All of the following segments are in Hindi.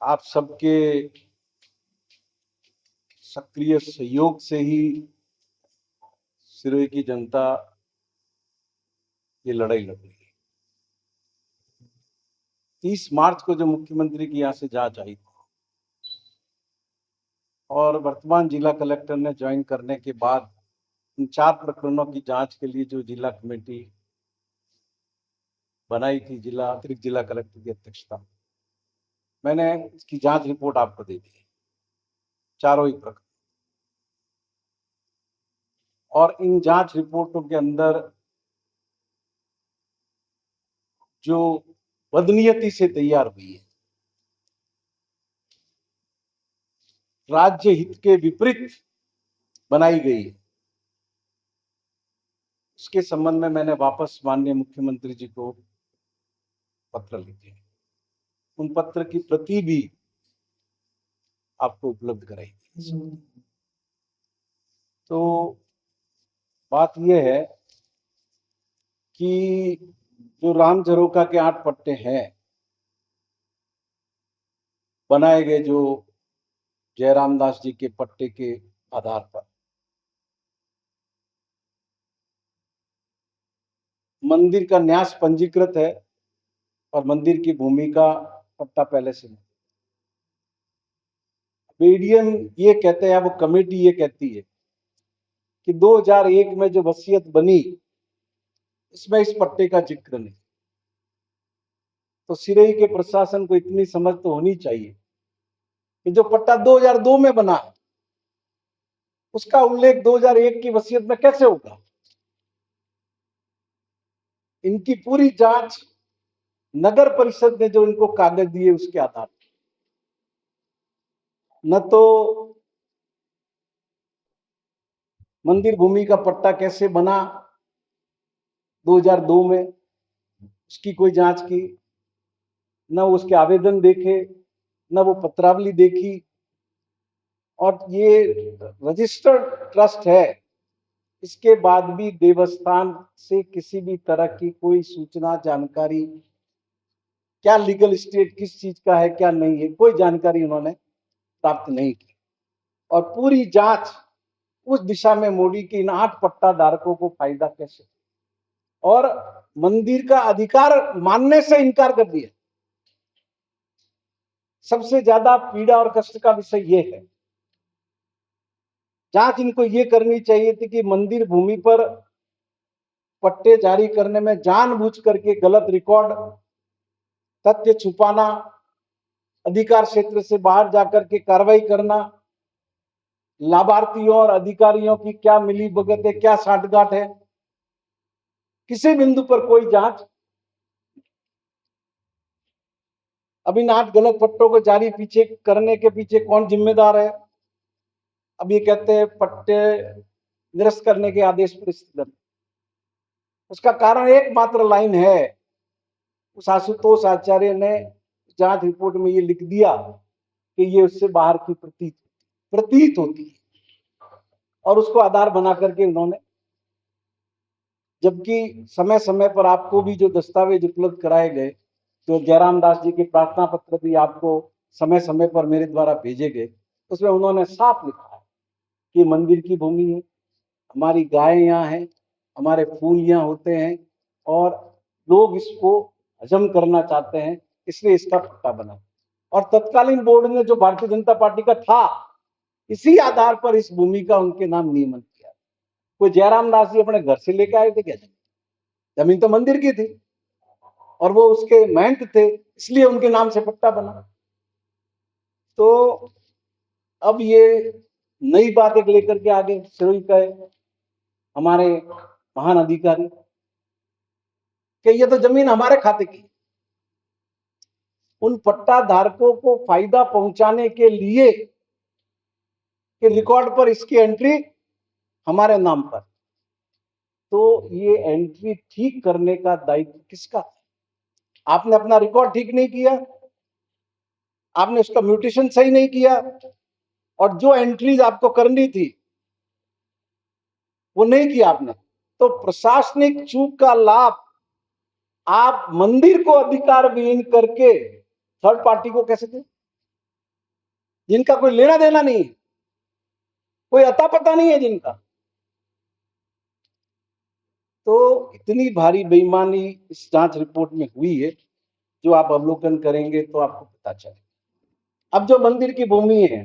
आप सबके सक्रिय सहयोग से ही सिरोही की जनता ये लड़ाई लड़ रही है। 30 मार्च को जो मुख्यमंत्री की यहाँ से जांच आई और वर्तमान जिला कलेक्टर ने ज्वाइन करने के बाद इन 4 प्रकरणों की जांच के लिए जो जिला कमेटी बनाई थी अतिरिक्त जिला कलेक्टर की अध्यक्षता, मैंने इसकी जांच रिपोर्ट आपको दे दी, चारों ही प्रकरण। और इन जांच रिपोर्टों के अंदर जो बदनीयती से तैयार हुई है, राज्य हित के विपरीत बनाई गई है, उसके संबंध में मैंने वापस माननीय मुख्यमंत्री जी को पत्र लिखे। उन पत्र की प्रति भी आपको उपलब्ध कराई थी। तो बात यह है कि जो राम झरोखा के 8 पट्टे हैं बनाए गए, जो जयराम दास जी के पट्टे के आधार पर, मंदिर का न्यास पंजीकृत है और मंदिर की भूमि का पट्टा पहले से नहीं। बीडीएम ये कहते हैं, वो कमेटी ये कहती है कि 2001 में जो वसीयत बनी इसमें इस पट्टे का जिक्र नहीं। तो सिरोही के प्रशासन को इतनी समझ तो होनी चाहिए कि जो पट्टा 2002 में बना है उसका उल्लेख 2001 की वसीयत में कैसे होगा। इनकी पूरी जांच नगर परिषद ने जो इनको कागज दिए उसके आधार पर, न तो मंदिर भूमि का पट्टा कैसे बना 2002 में उसकी कोई जांच की, न उसके आवेदन देखे, न वो पत्रावली देखी। और ये रजिस्टर्ड ट्रस्ट है, इसके बाद भी देवस्थान से किसी भी तरह की कोई सूचना, जानकारी, क्या लीगल स्टेट किस चीज का है क्या नहीं है, कोई जानकारी उन्होंने प्राप्त नहीं की। और पूरी जांच उस दिशा में मोड़ी कि इन 8 पट्टा धारकों को फायदा कैसे, और मंदिर का अधिकार मानने से इनकार कर दिया। सबसे ज्यादा पीड़ा और कष्ट का विषय यह है, जांच इनको ये करनी चाहिए थी कि मंदिर भूमि पर पट्टे जारी करने में जानबूझ करके गलत रिकॉर्ड, तथ्य छुपाना, अधिकार क्षेत्र से बाहर जाकर के कार्रवाई करना, लाभार्थियों और अधिकारियों की क्या मिली भगत है, क्या साठगांठ है, किसी बिंदु पर कोई जांच। अब इन 8 गलत पट्टों को जारी पीछे करने के पीछे कौन जिम्मेदार है? अब ये कहते हैं पट्टे निरस्त करने के आदेश पर स्थगन। उसका कारण एकमात्र लाइन है, उस आशुतोष आचार्य ने जांच रिपोर्ट में ये लिख दिया कि ये उससे बाहर की प्रतीत होती है, और उसको आधार बना करके उन्होंने, जबकि समय समय पर आपको भी जो दस्तावेज उपलब्ध कराए गए, तो जयराम दास जी के प्रार्थना पत्र भी आपको समय समय पर मेरे द्वारा भेजे गए, उसमें उन्होंने साफ लिखा है कि मंदिर की भूमि है, हमारी गाय यहाँ है, हमारे फूल यहाँ होते हैं, और लोग इसको हजम करना चाहते हैं, इसलिए इसका पट्टा बना। और तत्कालीन बोर्ड ने जो भारतीय जनता पार्टी का था, इसी आधार पर इस भूमि का उनके नाम नियमन किया। कोई जयराम दास जी अपने घर से लेके आए थे क्या? जमीन तो मंदिर की थी और वो उसके महंत थे, इसलिए उनके नाम से पट्टा बना। तो अब ये नई बात एक लेकर के आगे सिरोही का हमारे महान अधिकारी कि ये तो जमीन हमारे खाते की। उन पट्टा धारकों को फायदा पहुंचाने के लिए कि रिकॉर्ड पर इसकी एंट्री हमारे नाम पर, तो ये एंट्री ठीक करने का दायित्व किसका? आपने अपना रिकॉर्ड ठीक नहीं किया, आपने उसका म्यूटेशन सही नहीं किया, और जो एंट्रीज आपको करनी थी वो नहीं किया आपने, तो प्रशासनिक चूक का लाभ आप मंदिर को अधिकार विहीन करके थर्ड पार्टी को कैसे दें? जिनका कोई लेना देना नहीं है, कोई अता पता नहीं है जिनका। तो इतनी भारी बेईमानी इस जांच रिपोर्ट में हुई है, जो आप अवलोकन करेंगे तो आपको पता चलेगा। अब जो मंदिर की भूमि है,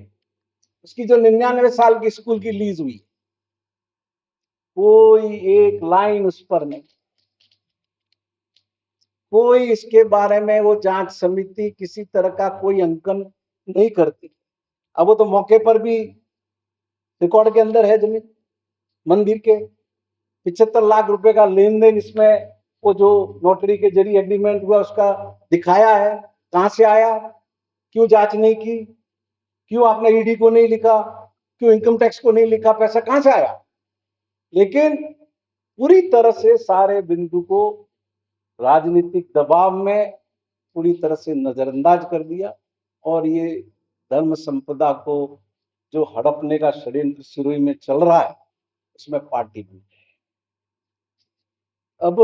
उसकी जो 99 साल की स्कूल की लीज हुई, कोई एक लाइन उस पर नहीं, कोई इसके बारे में वो जांच समिति किसी तरह का कोई अंकन नहीं करती। अब वो तो मौके पर भी रिकॉर्ड के अंदर है जमीन मंदिर के, 75 लाख रुपए का लेन देन इसमें वो जो नोटरी के जरिए एग्रीमेंट हुआ उसका दिखाया है। कहां से आया, क्यों जांच नहीं की, क्यों आपने ईडी को नहीं लिखा, क्यों इनकम टैक्स को नहीं लिखा, पैसा कहां से आया। लेकिन पूरी तरह से सारे बिंदु को राजनीतिक दबाव में पूरी तरह से नजरअंदाज कर दिया, और ये धर्म संपदा को जो हड़पने का षड्यंत्र सिरोही में चल रहा है, उसमें पार्टी भी। अब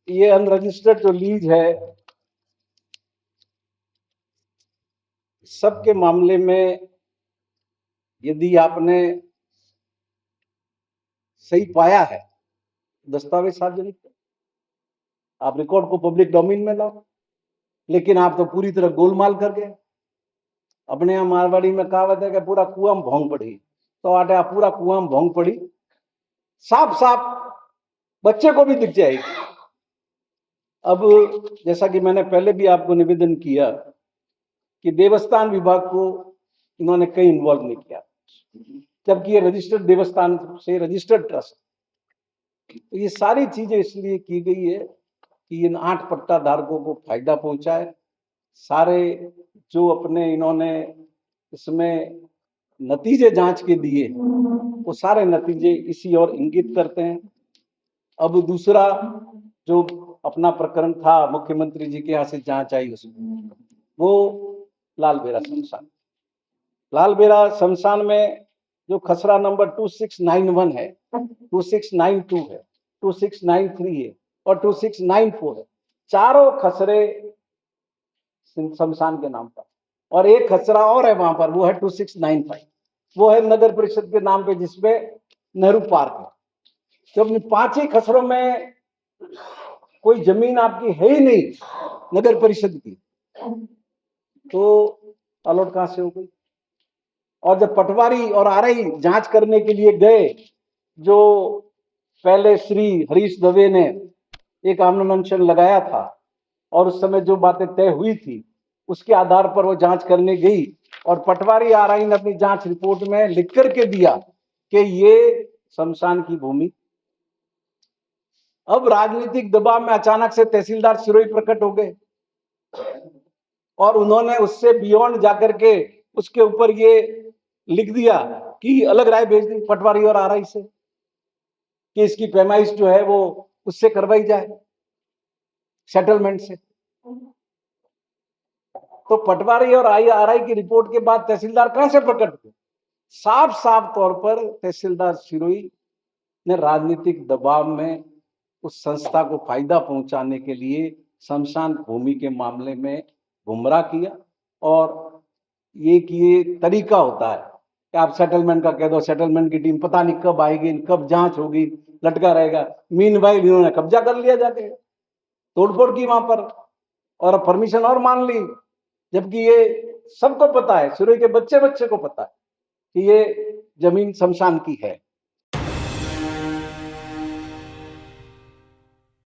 ये अनरजिस्टर्ड जो लीज है, सबके मामले में यदि आपने सही पाया है, दस्तावेज सार्वजनिक, आप रिकॉर्ड को पब्लिक डोमेन में लाओ। लेकिन आप तो पूरी तरह गोलमाल कर गए। अपने यहाँ मारवाड़ी में कहावत है कि पूरा कुआं में भोंग पड़ी, तो आटे पूरा कुआं में भोंग पड़ी, साफ साफ बच्चे को भी दिख जाएगी। अब जैसा कि मैंने पहले भी आपको निवेदन किया कि देवस्थान विभाग को इन्होंने कहीं इन्वॉल्व नहीं किया, जबकि ये रजिस्टर्ड देवस्थान से रजिस्टर्ड ट्रस्ट। तो ये सारी चीजें इसलिए की गई है कि इन 8 पट्टा धारकों को फायदा पहुंचाए। सारे जो अपने इन्होंने इसमें नतीजे जांच के दिए, वो सारे नतीजे इसी ओर इंगित करते हैं। अब दूसरा जो अपना प्रकरण था, मुख्यमंत्री जी के यहाँ से जांच आई उसमें, वो लालबेरा शमशान। लालबेरा शमशान में जो खसरा नंबर 2691 है, 2692 है, 2693 है और 2694 है, चारों खसरे शमशान के नाम पर, और एक खसरा और है वहां पर, वो है 2695, वो है नगर परिषद के नाम पे, जिसपे नेहरू पार्क है। तो अपनी 5 ही खसरों में कोई जमीन आपकी है ही नहीं नगर परिषद की, तो अलॉट कहां से हो गई। और जब पटवारी और आरआई जांच करने के लिए गए, जो पहले श्री हरीश दवे ने एक आमरण अनशन लगाया था, और उस समय जो बातें तय हुई थी उसके आधार पर वो जांच करने गई, और पटवारी आरआई ने अपनी जांच रिपोर्ट में लिख करके दिया कि ये शमशान की भूमि। अब राजनीतिक दबाव में अचानक से तहसीलदार सिरोही प्रकट हो गए, और उन्होंने उससे बियॉन्ड जाकर के उसके ऊपर ये लिख दिया कि अलग राय भेज दी पटवारी और आरआई से, कि इसकी पैमाइश जो है वो उससे करवाई जाए, सेटलमेंट से। तो पटवारी और आरआई की रिपोर्ट के बाद तहसीलदार कहां से प्रकट हुए। साफ साफ तौर पर तहसीलदार सिरोही ने राजनीतिक दबाव में उस संस्था को फायदा पहुंचाने के लिए शमशान भूमि के मामले में गुमराह किया। और ये तरीका होता है कि आप सेटलमेंट का कह दो, सेटलमेंट की टीम पता नहीं कब आएगी, कब जांच होगी, लटका रहेगा। मीनवाइल इन्होंने कब्जा कर लिया, जाके तोड़फोड़ की वहां पर, और परमिशन और मान ली, जबकि ये सबको पता है, सिरोही के बच्चे को पता है कि ये जमीन शमशान की है।